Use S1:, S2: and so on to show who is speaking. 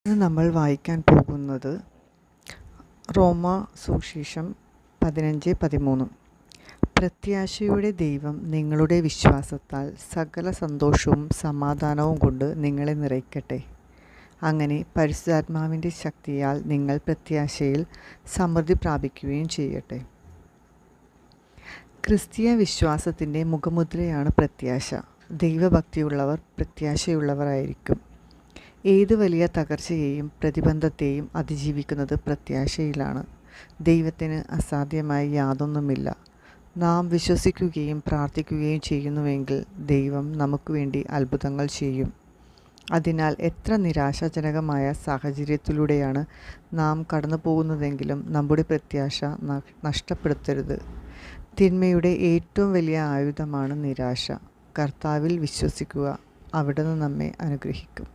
S1: ഇന്ന് നമ്മൾ വായിക്കാൻ പോകുന്നത് റോമ സുവിശേഷം 15:13. പ്രത്യാശയുടെ ദൈവം നിങ്ങളുടെ വിശ്വാസത്താൽ സകല സന്തോഷവും സമാധാനവും കൊണ്ട് നിങ്ങളെ നിറയ്ക്കട്ടെ. അങ്ങനെ പരിശുദ്ധാത്മാവിൻ്റെ ശക്തിയാൽ നിങ്ങൾ പ്രത്യാശയിൽ സമൃദ്ധി പ്രാപിക്കുകയും ചെയ്യട്ടെ. ക്രിസ്തീയ വിശ്വാസത്തിൻ്റെ മുഖമുദ്രയാണ് പ്രത്യാശ. ദൈവഭക്തിയുള്ളവർ പ്രത്യാശയുള്ളവരായിരിക്കും. ഏതു വലിയ തകർച്ചയെയും പ്രതിബന്ധത്തെയും അതിജീവിക്കുന്നത് പ്രത്യാശയിലാണ്. ദൈവത്തിന് അസാധ്യമായി യാതൊന്നുമില്ല. നാം വിശ്വസിക്കുകയും പ്രാർത്ഥിക്കുകയും ചെയ്യുന്നുവെങ്കിൽ ദൈവം നമുക്ക് വേണ്ടി അത്ഭുതങ്ങൾ ചെയ്യും. അതിനാൽ എത്ര നിരാശാജനകമായ സാഹചര്യത്തിലൂടെയാണ് നാം കടന്നു പോകുന്നതെങ്കിലും നമ്മുടെ പ്രത്യാശ നഷ്ടപ്പെടുത്തരുത്. തിന്മയുടെ ഏറ്റവും വലിയ ആയുധമാണ് നിരാശ. കർത്താവിൽ വിശ്വസിക്കുക, അവിടുന്ന് നമ്മെ അനുഗ്രഹിക്കും.